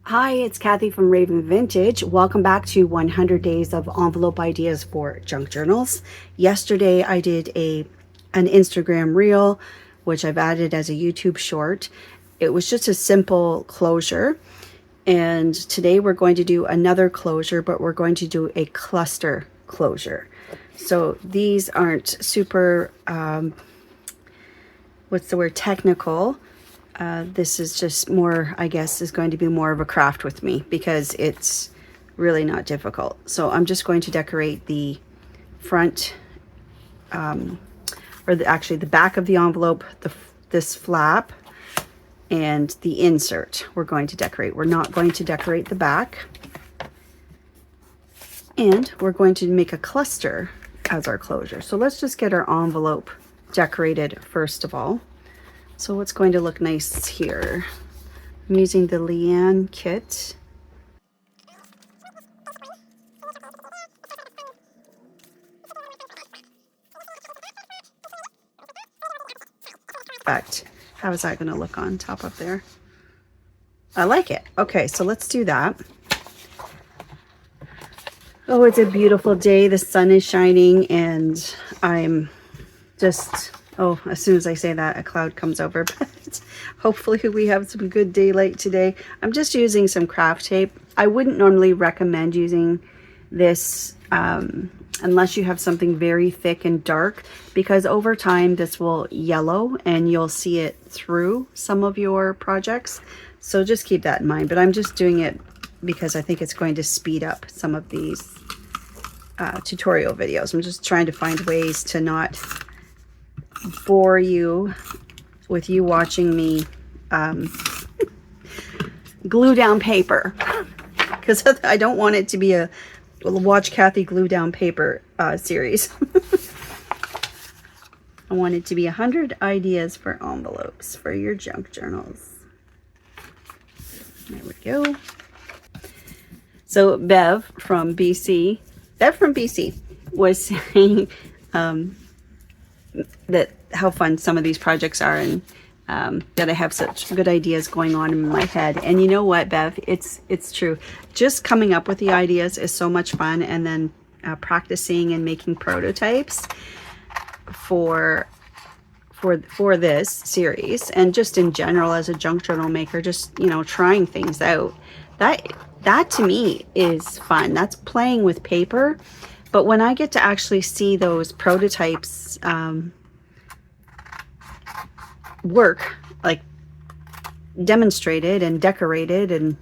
Hi, it's Kathy from Raven Vintage. Welcome back to 100 Days of Envelope Ideas for Junk Journals. Yesterday I did an Instagram reel, which I've added as a YouTube short. It was just a simple closure. And today we're going to do another closure, but we're going to do a cluster closure. So these aren't super, technical. This is just more, I guess, is going to be more of a craft with me because it's really not difficult. So I'm just going to decorate the front, actually the back of the envelope, this flap, and the insert we're going to decorate. We're not going to decorate the back. And we're going to make a cluster as our closure. So let's just get our envelope decorated first of all. So what's going to look nice here? I'm using the Leanne kit. Perfect. How is that going to look on top up there? I like it. Okay, so let's do that. Oh, it's a beautiful day. The sun is shining and I'm just... Oh, as soon as I say that, a cloud comes over, but hopefully we have some good daylight today. I'm just using some craft tape. I wouldn't normally recommend using this unless you have something very thick and dark, because over time this will yellow and you'll see it through some of your projects. So just keep that in mind, but I'm just doing it because I think it's going to speed up some of these tutorial videos. I'm just trying to find ways to not bore you with you watching me glue down paper, because I don't want it to be a watch Kathy glue down paper series. I want it to be 100 ideas for envelopes for your junk journals. There we go. So Bev from BC was saying that how fun some of these projects are, and that I have such good ideas going on in my head. And you know what, Bev, it's true. Just coming up with the ideas is so much fun, and then practicing and making prototypes for this series, and just in general as a junk journal maker, just, you know, trying things out, that to me is fun. That's playing with paper. But when I get to actually see those prototypes work, like demonstrated and decorated and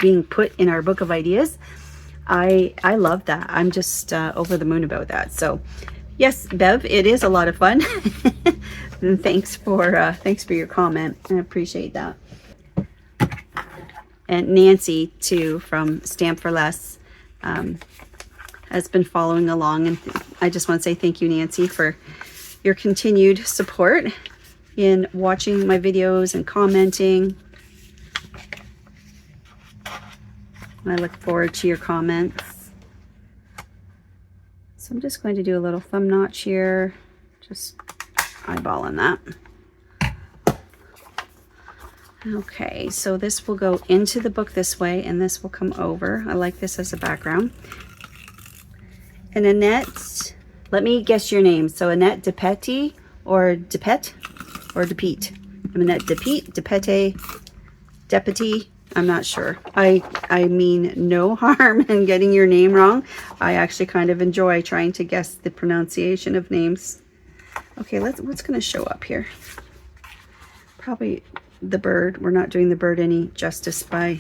being put in our book of ideas, I love that. I'm just over the moon about that. So yes, Bev, it is a lot of fun. And thanks for your comment. I appreciate that. And Nancy too, from Stamp for Less, has been following along, and I just want to say thank you, Nancy, for your continued support in watching my videos and commenting. I look forward to your comments. So I'm just going to do a little thumb notch here, just eyeballing that. Okay, so this will go into the book this way, and this will come over. I like this as a background. And Annette, let me guess your name. So Annette DePetti or DePet or DePete? I'm Annette DePete, DePete, Deputy. I'm not sure. I mean no harm in getting your name wrong. I actually kind of enjoy trying to guess the pronunciation of names. Okay, what's going to show up here? Probably the bird. We're not doing the bird any justice by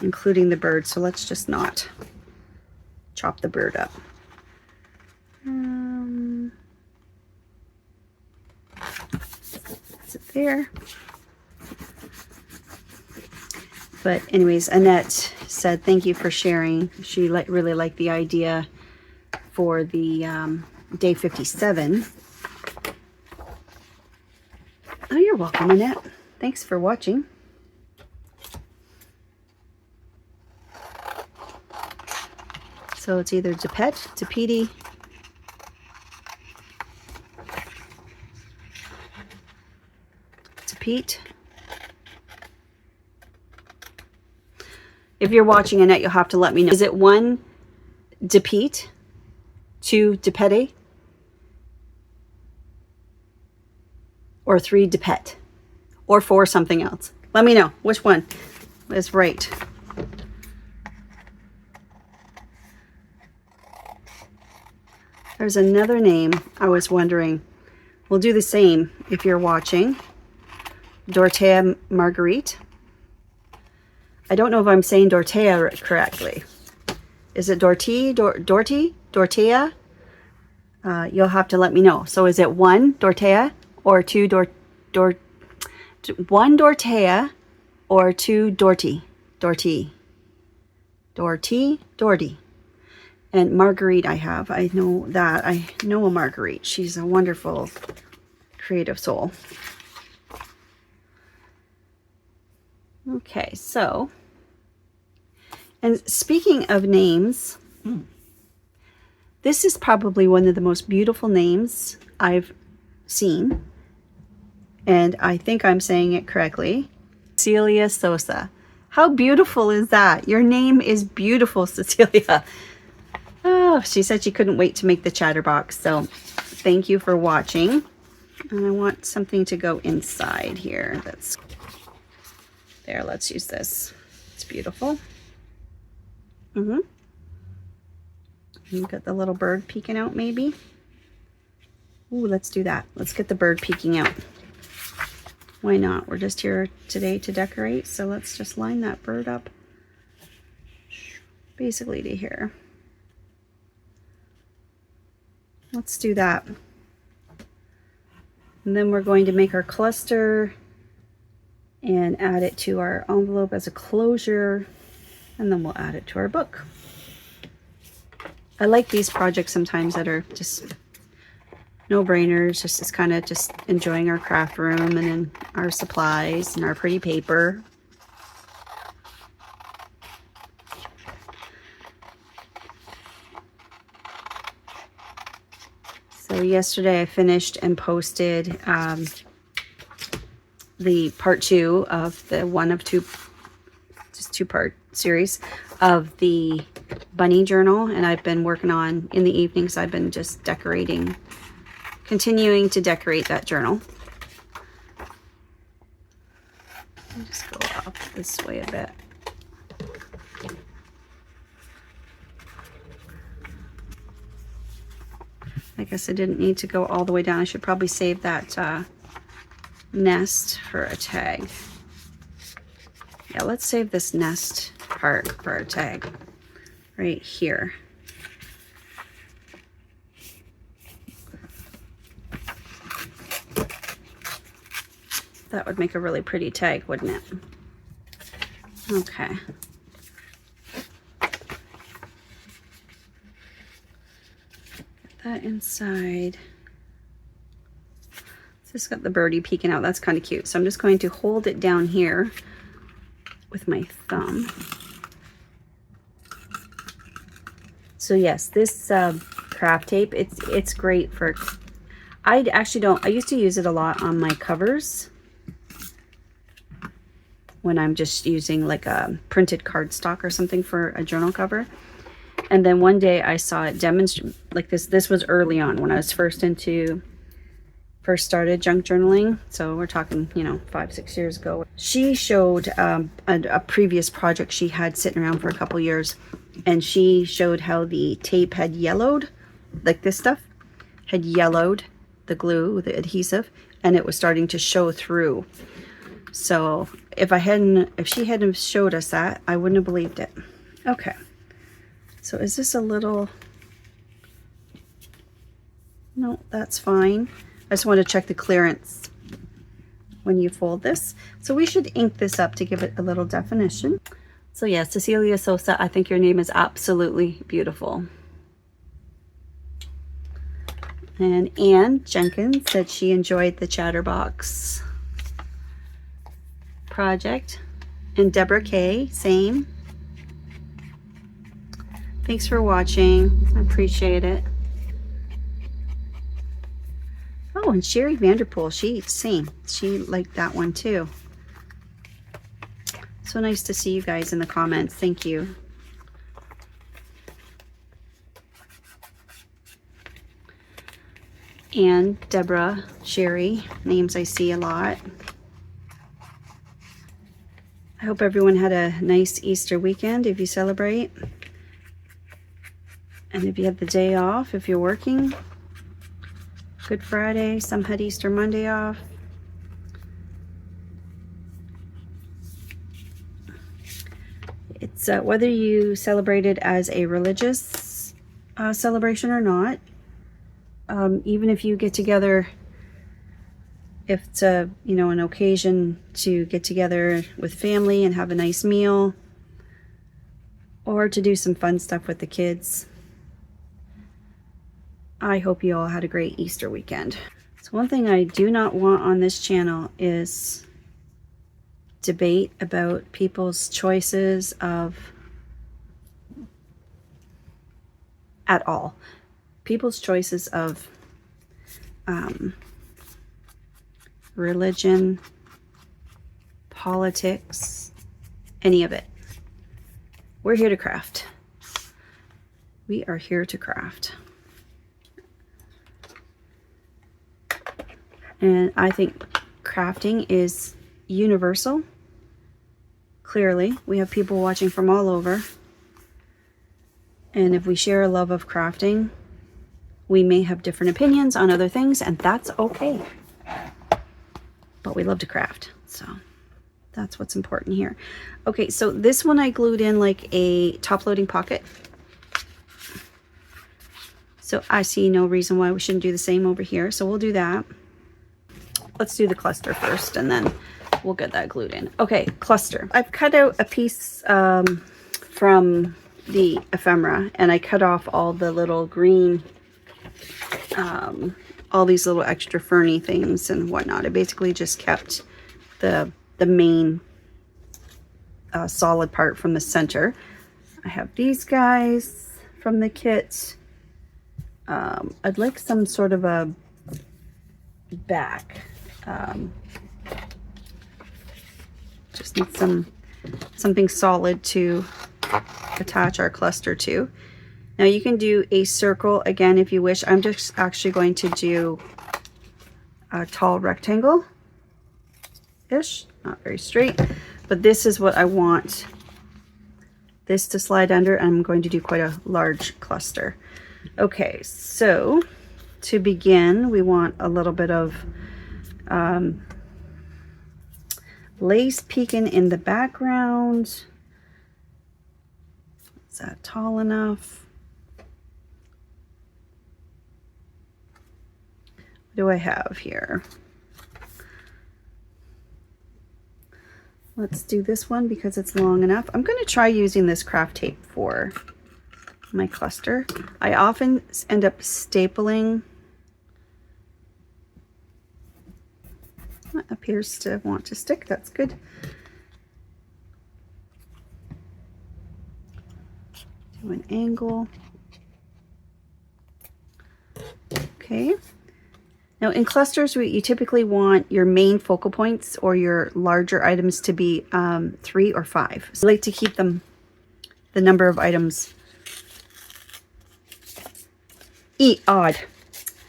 including the bird, so let's just not chop the bird up. Is it there? But anyways, Annette said thank you for sharing. She really liked the idea for the day 57. Oh, you're welcome, Annette. Thanks for watching. So it's either DePet, DePete, DePete. If you're watching, Annette, you'll have to let me know. Is it 1 Depete, 2 Depete, or 3 Depet, or 4 something else? Let me know which one is right. There's another name I was wondering. We'll do the same if you're watching. Dorothea Marguerite. I don't know if I'm saying Dorothea correctly. Is it Dorty? Dorothea? You'll have to let me know. So is it 1 Dorothea or 2 1 Dorothea or 2 Dorty? Dorty. And Marguerite I know that. I know a Marguerite. She's a wonderful creative soul. Okay, so, and speaking of names, this is probably one of the most beautiful names I've seen. And I think I'm saying it correctly. Cecilia Sosa. How beautiful is that? Your name is beautiful, Cecilia. Oh, she said she couldn't wait to make the chatterbox. So thank you for watching. And I want something to go inside here. That's there. Let's use this. It's beautiful. You've got the little bird peeking out maybe. Ooh, let's do that. Let's get the bird peeking out. Why not? We're just here today to decorate. So let's just line that bird up basically to here. Let's do that. And then we're going to make our cluster and add it to our envelope as a closure. And then we'll add it to our book. I like these projects sometimes that are just no-brainers. Just kind of just enjoying our craft room and then our supplies and our pretty paper. So yesterday I finished and posted the part 2 of the one of two, just 2-part series of the bunny journal, and I've been working on in the evenings. I've been just decorating, continuing to decorate that journal. I'll just go up this way a bit. I guess I didn't need to go all the way down. I should probably save that nest for a tag. Yeah, let's save this nest part for our tag right here. That would make a really pretty tag, wouldn't it? Okay. That inside. It's just got the birdie peeking out. That's kind of cute. So I'm just going to hold it down here with my thumb. So yes, this craft tape, it's great for, I actually don't, I used to use it a lot on my covers when I'm just using like a printed cardstock or something for a journal cover. And then one day I saw it demonstrate like this was early on when I was first started junk journaling. So we're talking, 5-6 years ago. She showed a previous project she had sitting around for a couple years, and she showed how the tape had yellowed, like this stuff had yellowed, the glue, the adhesive, and it was starting to show through. So if she hadn't showed us that, I wouldn't have believed it. Okay. So is this a little, no, that's fine. I just want to check the clearance when you fold this. So we should ink this up to give it a little definition. So yeah, Cecilia Sosa, I think your name is absolutely beautiful. And Anne Jenkins said she enjoyed the Chatterbox project. And Deborah K, same. Thanks for watching. I appreciate it. Oh, and Sherry Vanderpool, she liked that one too. So nice to see you guys in the comments. Thank you. Anne, Deborah, Sherry, names I see a lot. I hope everyone had a nice Easter weekend if you celebrate. And if you have the day off, if you're working, Good Friday, some had Easter Monday off. It's whether you celebrate it as a religious celebration or not. Even if you get together, if it's a, you know, an occasion to get together with family and have a nice meal, or to do some fun stuff with the kids. I hope you all had a great Easter weekend. So one thing I do not want on this channel is debate about people's choices of, at all, people's choices of religion, politics, any of it. We're here to craft. We are here to craft. And I think crafting is universal. Clearly, we have people watching from all over. And if we share a love of crafting, we may have different opinions on other things, and that's okay. But we love to craft, so that's what's important here. Okay, so this one I glued in like a top-loading pocket. So I see no reason why we shouldn't do the same over here, so we'll do that. Let's do the cluster first, and then we'll get that glued in. Okay, cluster. I've cut out a piece from the ephemera, and I cut off all the little green, all these little extra ferny things and whatnot. I basically just kept the main solid part from the center. I have these guys from the kit. I'd like some sort of a back. Just need something solid to attach our cluster to. Now you can do a circle again if you wish. I'm just actually going to do a tall rectangle-ish, not very straight, but this is what I want this to slide under. I'm going to do quite a large cluster. Okay, so to begin, we want a little bit of lace peeking in the background. Is that tall enough? What do I have here? Let's do this one because it's long enough. I'm going to try using this craft tape for my cluster. I often end up stapling. That appears to want to stick. That's good. Do an angle. Okay. Now in clusters, you typically want your main focal points or your larger items to be 3 or 5. So I like to keep them, the number of items, odd.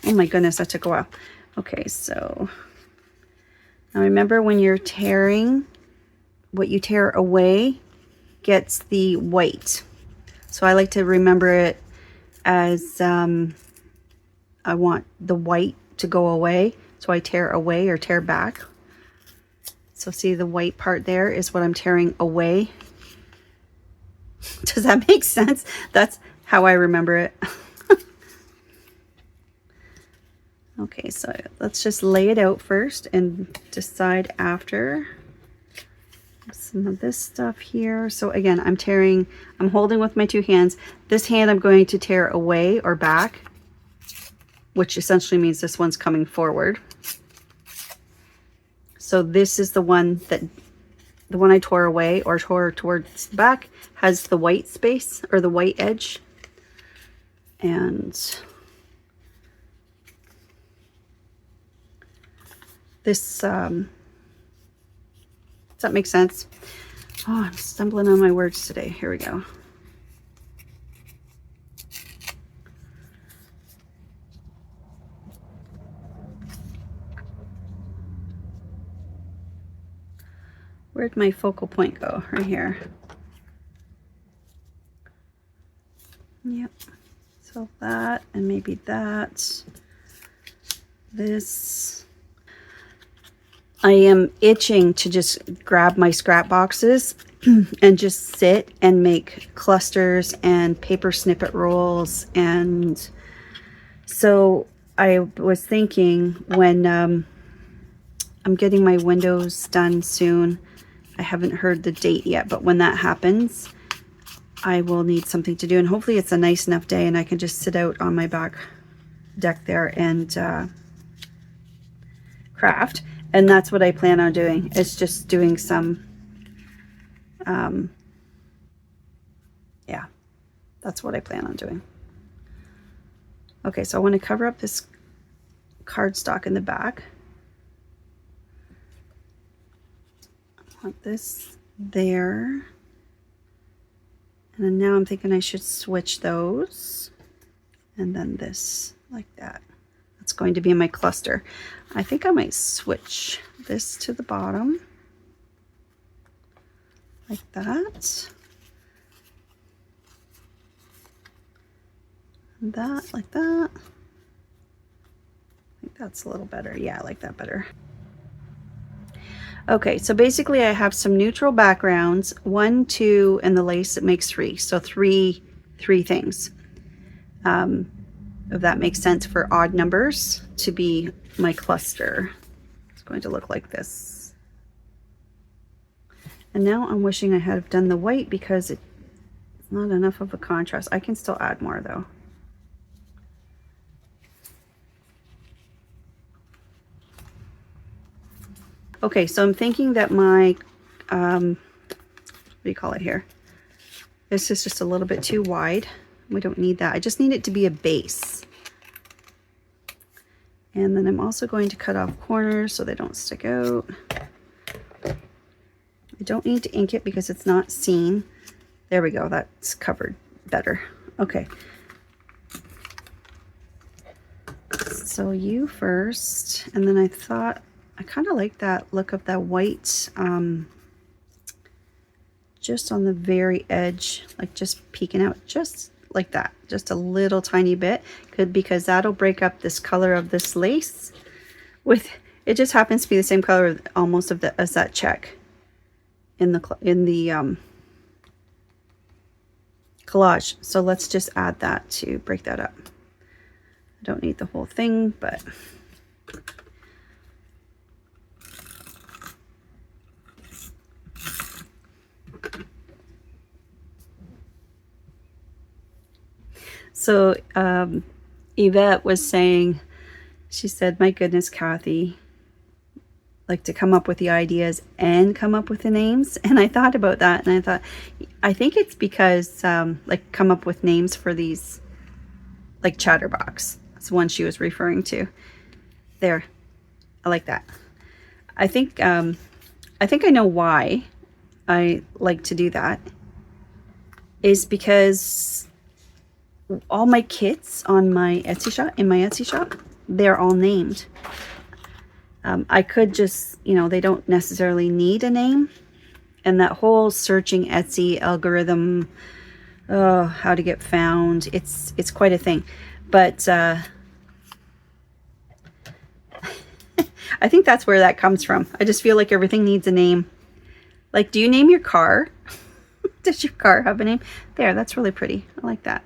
Oh my goodness, that took a while. Okay, so now remember, when you're tearing, what you tear away gets the white. So I like to remember it as I want the white to go away. So I tear away or tear back. So see, the white part there is what I'm tearing away. Does that make sense? That's how I remember it. Okay, so let's just lay it out first and decide after. Some of this stuff here. So again, I'm holding with my 2 hands. This hand I'm going to tear away or back, which essentially means this one's coming forward. So this is the one I tore away or tore towards the back, has the white space or the white edge. And this, does that make sense? Oh, I'm stumbling on my words today. Here we go. Where'd my focal point go? Right here. Yep. So that, and maybe that. This. I am itching to just grab my scrap boxes and just sit and make clusters and paper snippet rolls. And so I was thinking, when I'm getting my windows done soon, I haven't heard the date yet, but when that happens, I will need something to do. And hopefully it's a nice enough day and I can just sit out on my back deck there and craft. And that's what I plan on doing. It's just doing some, yeah, that's what I plan on doing. Okay, so I want to cover up this cardstock in the back. I want this there. And then now I'm thinking I should switch those. And then this, like that. That's going to be my cluster. I think I might switch this to the bottom. Like that. And that, like that. I think that's a little better. Yeah, I like that better. Okay, so basically I have some neutral backgrounds, 1, 2, and the lace that makes 3. So three things. If that makes sense, for odd numbers to be my cluster. It's going to look like this. And now I'm wishing I had done the white because it's not enough of a contrast. I can still add more though. Okay, so I'm thinking that my, what do you call it here? This is just a little bit too wide. We don't need that. I just need it to be a base. And then I'm also going to cut off corners so they don't stick out. I don't need to ink it because it's not seen. There we go, that's covered better. Okay. So you first, and then I thought, I kind of like that look of that white, just on the very edge, like just peeking out, just like that, just a little tiny bit, because that'll break up this color of this lace. With it just happens to be the same color almost of as that check in the collage. So let's just add that to break that up. I don't need the whole thing, but so Yvette was saying, she said, my goodness, Kathy, like to come up with the ideas and come up with the names. And I thought about that and I thought, I think it's because like come up with names for these, like Chatterbox. That's the one she was referring to. There, I like that. I think I know why I like to do that is because all my kits on my Etsy shop, they're all named. I could just, you know, they don't necessarily need a name. And that whole searching Etsy algorithm, how to get found, it's quite a thing. But I think that's where that comes from. I just feel like everything needs a name. Like, do you name your car? Does your car have a name? There, that's really pretty. I like that.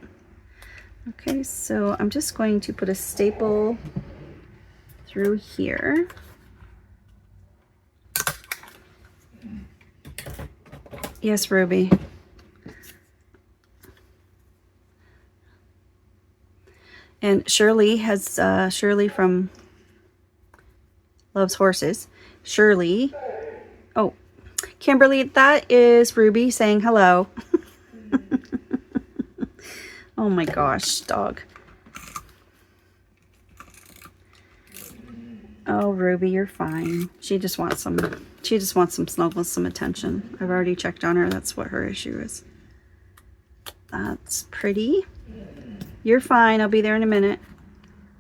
Okay, so I'm just going to put a staple through here. Yes, Ruby. And Shirley has, Shirley from Loves Horses. Shirley. Oh, Kimberly, that is Ruby saying hello. Oh my gosh, dog. Oh, Ruby, you're fine. She just wants some She just wants some snuggles, some attention. I've already checked on her. That's what her issue is. That's pretty. You're fine. I'll be there in a minute.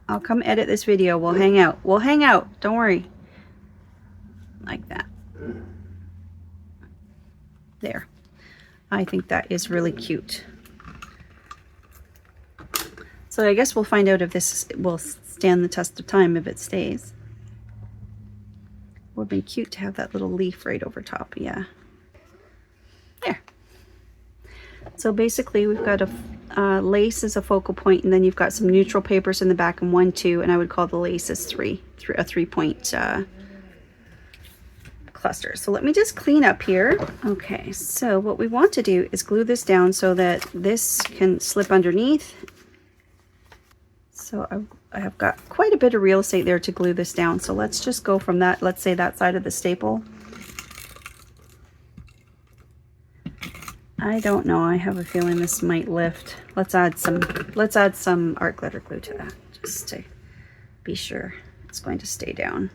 I'll come edit this video. We'll hang out. We'll hang out. Don't worry. Like that. There. I think that is really cute. So I guess we'll find out if this will stand the test of time if it stays. Would be cute to have that little leaf right over top. Yeah. There. So basically we've got a lace as a focal point, and then you've got some neutral papers in the back, and 1, 2, and I would call the lace as a 3-point cluster. So let me just clean up here. Okay, so what we want to do is glue this down so that this can slip underneath. So I have got quite a bit of real estate there to glue this down. So let's just go from that, let's say that side of the staple. I don't know, I have a feeling this might lift. Let's add some art glitter glue to that, just to be sure it's going to stay down.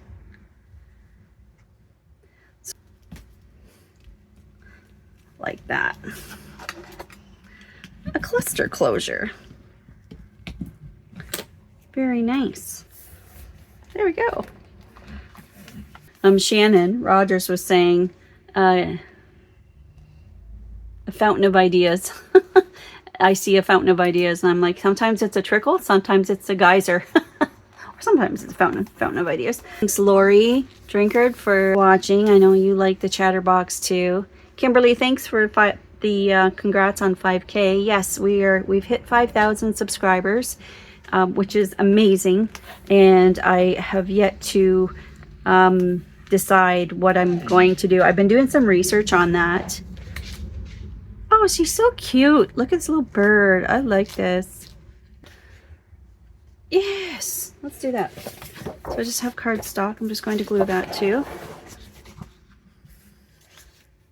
Like that. A cluster closure. Very nice. There we go. Shannon Rogers was saying, a fountain of ideas. I see a fountain of ideas, and I'm like, sometimes it's a trickle, sometimes it's a geyser. Or sometimes it's a fountain of ideas. Thanks, Lori Drinkard, for watching. I know you like the chatterbox too. Kimberly, thanks for the congrats on 5K. Yes, we've hit 5,000 subscribers, which is amazing, and I have yet to decide what I'm going to do. I've been doing some research on that. Oh, she's so cute. Look at this little bird. I like this. Yes, let's do that. So I just have cardstock. I'm just going to glue that too.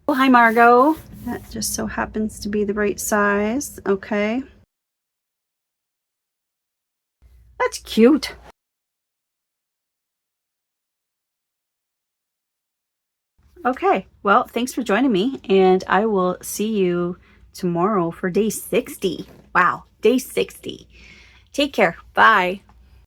Oh, hi, Margot. That just so happens to be the right size. Okay. That's cute. Okay, well, thanks for joining me, and I will see you tomorrow for day 60. Wow, day 60. Take care. Bye.